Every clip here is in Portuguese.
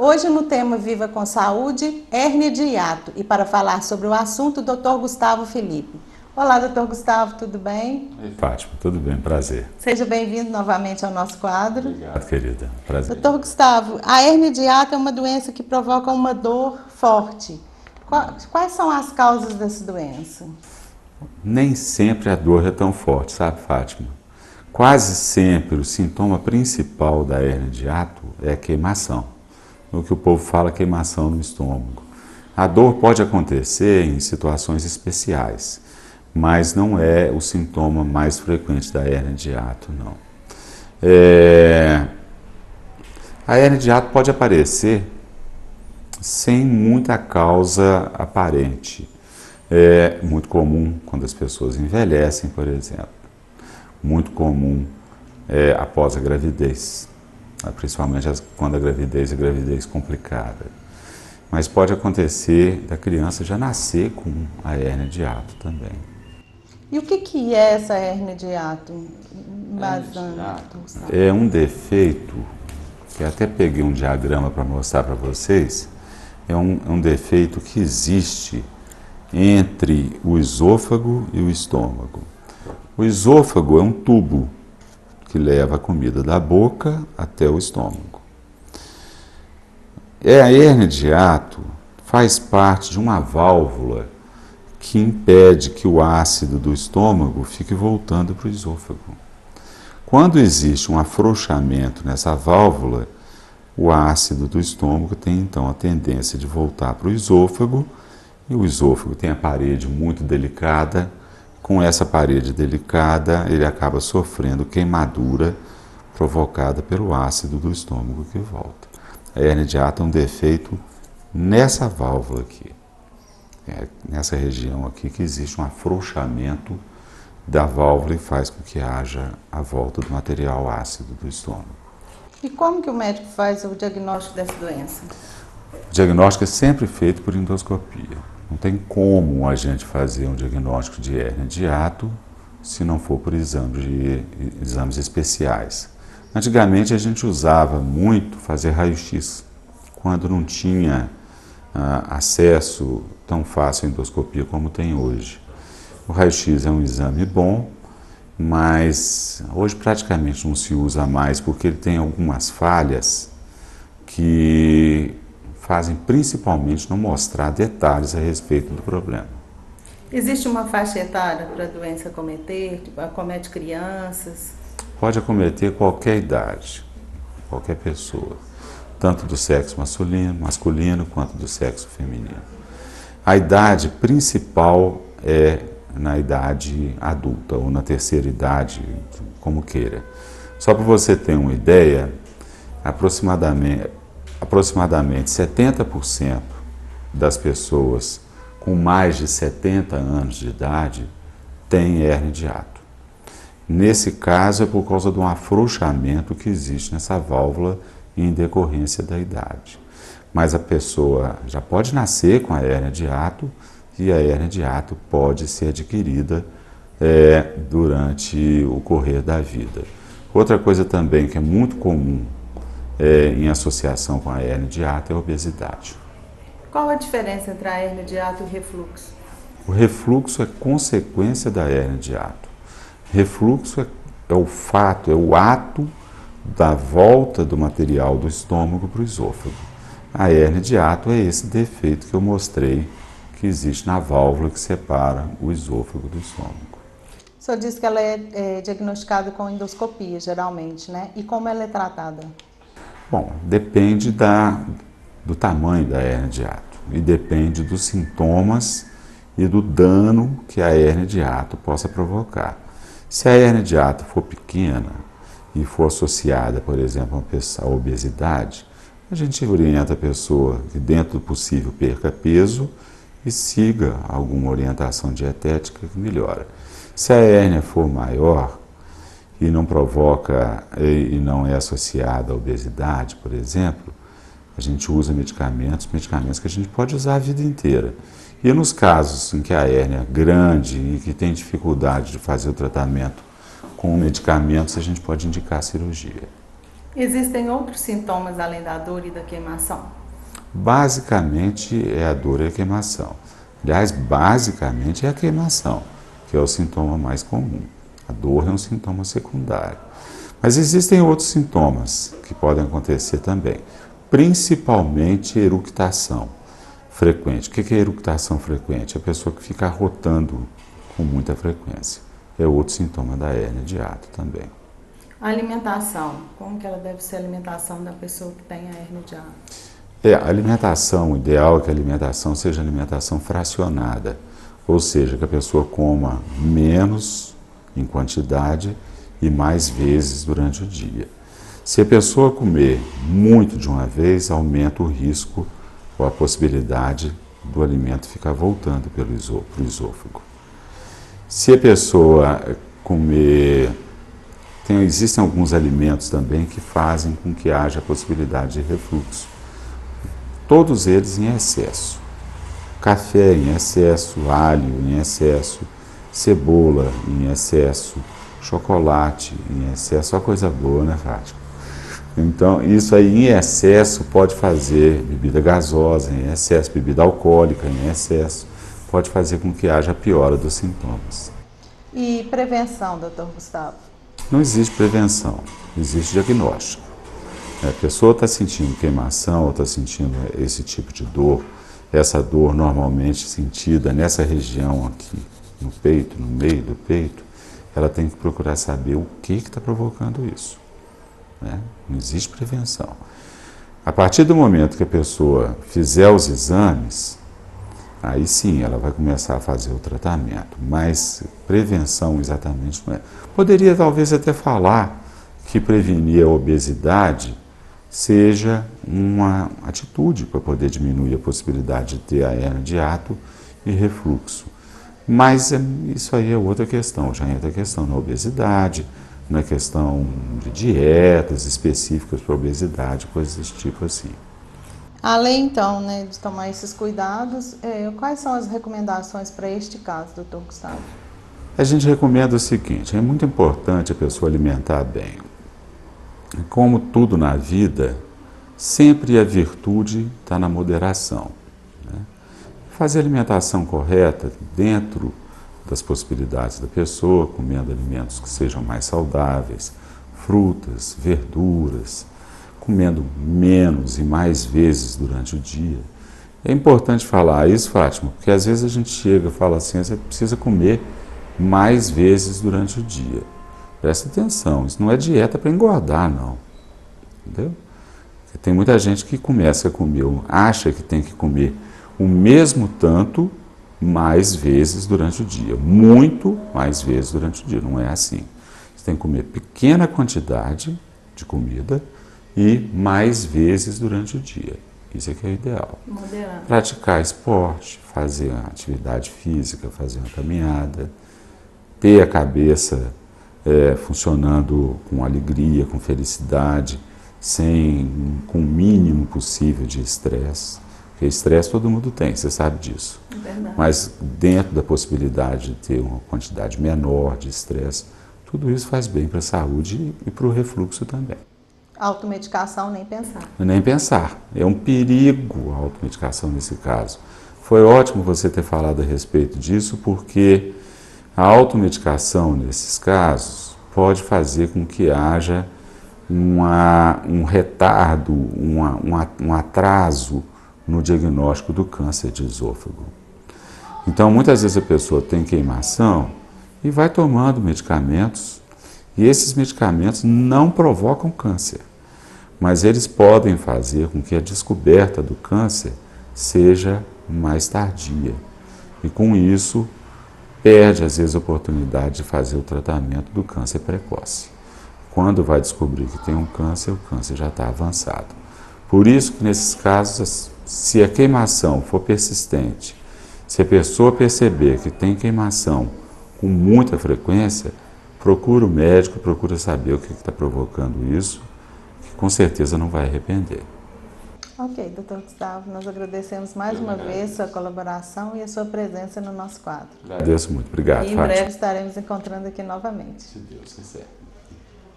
Hoje no tema Viva com Saúde, hérnia de hiato. E para falar sobre o assunto, o Dr. Gustavo Felipe. Olá, Dr. Gustavo, tudo bem? Oi, Fátima, tudo bem, prazer. Seja bem-vindo novamente ao nosso quadro. Obrigado, querida, prazer. Dr. Gustavo, a hérnia de hiato é uma doença que provoca uma dor forte. Quais são as causas dessa doença? Nem sempre a dor é tão forte, sabe, Fátima? Quase sempre o sintoma principal da hérnia de hiato é a queimação. O que o povo fala, queimação no estômago. A dor pode acontecer em situações especiais, mas não é o sintoma mais frequente da hérnia de hiato, não. A hérnia de hiato pode aparecer sem muita causa aparente. É muito comum quando as pessoas envelhecem, por exemplo. Muito comum após a gravidez, principalmente quando a gravidez é gravidez complicada. Mas pode acontecer da criança já nascer com a hérnia de hiato também. E o que é essa hérnia de hiato? É um defeito, que até peguei um diagrama para mostrar para vocês, é um defeito que existe entre o esôfago e o estômago. O esôfago é um tubo que leva a comida da boca até o estômago. A hérnia de hiato faz parte de uma válvula que impede que o ácido do estômago fique voltando para o esôfago. Quando existe um afrouxamento nessa válvula, o ácido do estômago tem então a tendência de voltar para o esôfago, e o esôfago tem a parede muito delicada. Com essa parede delicada, ele acaba sofrendo queimadura provocada pelo ácido do estômago que volta. A hérnia de hiato é um defeito nessa válvula aqui, nessa região aqui, que existe um afrouxamento da válvula e faz com que haja a volta do material ácido do estômago. E como que o médico faz o diagnóstico dessa doença? O diagnóstico é sempre feito por endoscopia. Não tem como a gente fazer um diagnóstico de hérnia de hiato se não for por exames especiais. Antigamente a gente usava muito fazer raio-x, quando não tinha acesso tão fácil à endoscopia como tem hoje. O raio-x é um exame bom, mas hoje praticamente não se usa mais porque ele tem algumas falhas que fazem principalmente não mostrar detalhes a respeito do problema. Existe uma faixa etária para a doença acometer? Tipo, acomete crianças? Pode acometer qualquer idade, qualquer pessoa, tanto do sexo masculino quanto do sexo feminino. A idade principal é na idade adulta ou na terceira idade, como queira. Só para você ter uma ideia, aproximadamente 70% das pessoas com mais de 70 anos de idade têm hérnia de hiato. Nesse caso é por causa de um afrouxamento que existe nessa válvula em decorrência da idade. Mas a pessoa já pode nascer com a hérnia de hiato e a hérnia de hiato pode ser adquirida durante o correr da vida. Outra coisa também que é muito comum em associação com a hérnia de hiato é a obesidade. Qual a diferença entre a hérnia de hiato e o refluxo? O refluxo é consequência da hérnia de hiato. Refluxo é o ato da volta do material do estômago para o esôfago. A hérnia de hiato é esse defeito que eu mostrei que existe na válvula que separa o esôfago do estômago. O senhor disse que ela é diagnosticada com endoscopia, geralmente, né? E como ela é tratada? Bom, depende do tamanho da hérnia de hiato e depende dos sintomas e do dano que a hérnia de hiato possa provocar. Se a hérnia de hiato for pequena e for associada, por exemplo, à obesidade, a gente orienta a pessoa que, dentro do possível, perca peso e siga alguma orientação dietética que melhora. Se a hérnia for maior e não provoca e não é associada à obesidade, por exemplo, a gente usa medicamentos que a gente pode usar a vida inteira. E nos casos em que a hérnia é grande e que tem dificuldade de fazer o tratamento com medicamentos, a gente pode indicar cirurgia. Existem outros sintomas além da dor e da queimação? Basicamente é a dor e a queimação. Aliás, basicamente é a queimação, que é o sintoma mais comum. A dor é um sintoma secundário. Mas existem outros sintomas que podem acontecer também, principalmente eructação frequente. O que é eructação frequente? É a pessoa que fica arrotando com muita frequência. É outro sintoma da hérnia de hiato também. A alimentação, como que ela deve ser a alimentação da pessoa que tem a hérnia de hiato? A alimentação, o ideal é que a alimentação seja alimentação fracionada, ou seja, que a pessoa coma menos em quantidade e mais vezes durante o dia. Se a pessoa comer muito de uma vez, aumenta o risco ou a possibilidade do alimento ficar voltando para o esôfago. Se a pessoa comer... Existem alguns alimentos também que fazem com que haja a possibilidade de refluxo. Todos eles em excesso. Café em excesso, alho em excesso, cebola em excesso, chocolate em excesso, só coisa boa, né, Fátima? Então, isso aí em excesso pode fazer bebida gasosa, em excesso, bebida alcoólica em excesso, pode fazer com que haja piora dos sintomas. E prevenção, doutor Gustavo? Não existe prevenção, existe diagnóstico. A pessoa está sentindo queimação ou está sentindo esse tipo de dor, essa dor normalmente sentida nessa região aqui, no peito, no meio do peito, ela tem que procurar saber o que está provocando isso. Né? Não existe prevenção. A partir do momento que a pessoa fizer os exames, aí sim ela vai começar a fazer o tratamento, mas prevenção exatamente não é. Poderia talvez até falar que prevenir a obesidade seja uma atitude para poder diminuir a possibilidade de ter a hérnia de hiato e refluxo. Mas isso aí é outra questão, já entra a questão na obesidade, na questão de dietas específicas para obesidade, coisas desse tipo assim. Além, então, né, de tomar esses cuidados, quais são as recomendações para este caso, doutor Gustavo? A gente recomenda o seguinte, é muito importante a pessoa alimentar bem. Como tudo na vida, sempre a virtude está na moderação. Né? Fazer a alimentação correta dentro das possibilidades da pessoa, comendo alimentos que sejam mais saudáveis, frutas, verduras, comendo menos e mais vezes durante o dia. É importante falar isso, Fátima, porque às vezes a gente chega e fala assim, você precisa comer mais vezes durante o dia. Presta atenção, isso não é dieta para engordar, não. Entendeu? Porque tem muita gente que começa a comer, acha que tem que comer o mesmo tanto mais vezes durante o dia. Muito mais vezes durante o dia. Não é assim. Você tem que comer pequena quantidade de comida e mais vezes durante o dia. Isso é que é o ideal. Moderado. Praticar esporte, fazer atividade física, fazer uma caminhada, ter a cabeça funcionando com alegria, com felicidade, com o mínimo possível de estresse. Porque estresse todo mundo tem, você sabe disso. Verdade. Mas dentro da possibilidade de ter uma quantidade menor de estresse, tudo isso faz bem para a saúde e para o refluxo também. Automedicação, nem pensar. Nem pensar. É um perigo a automedicação nesse caso. Foi ótimo você ter falado a respeito disso, porque a automedicação nesses casos pode fazer com que haja um retardo, um atraso no diagnóstico do câncer de esôfago. Então, muitas vezes a pessoa tem queimação e vai tomando medicamentos, e esses medicamentos não provocam câncer, mas eles podem fazer com que a descoberta do câncer seja mais tardia. E com isso, perde às vezes a oportunidade de fazer o tratamento do câncer precoce. Quando vai descobrir que tem um câncer, o câncer já está avançado. Por isso que nesses casos, se a queimação for persistente, se a pessoa perceber que tem queimação com muita frequência, procura o médico, procura saber o que está provocando isso, que com certeza não vai arrepender. Ok, doutor Gustavo, nós agradecemos mais uma vez sua colaboração e a sua presença no nosso quadro. Agradeço muito. Obrigado, E em Fátima. breve estaremos encontrando aqui novamente. Se Deus quiser.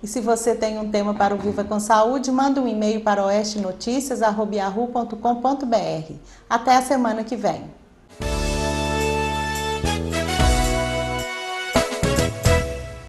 E se você tem um tema para o Viva com Saúde, manda um e-mail para oestenoticias@yahoo.com.br. Até a semana que vem.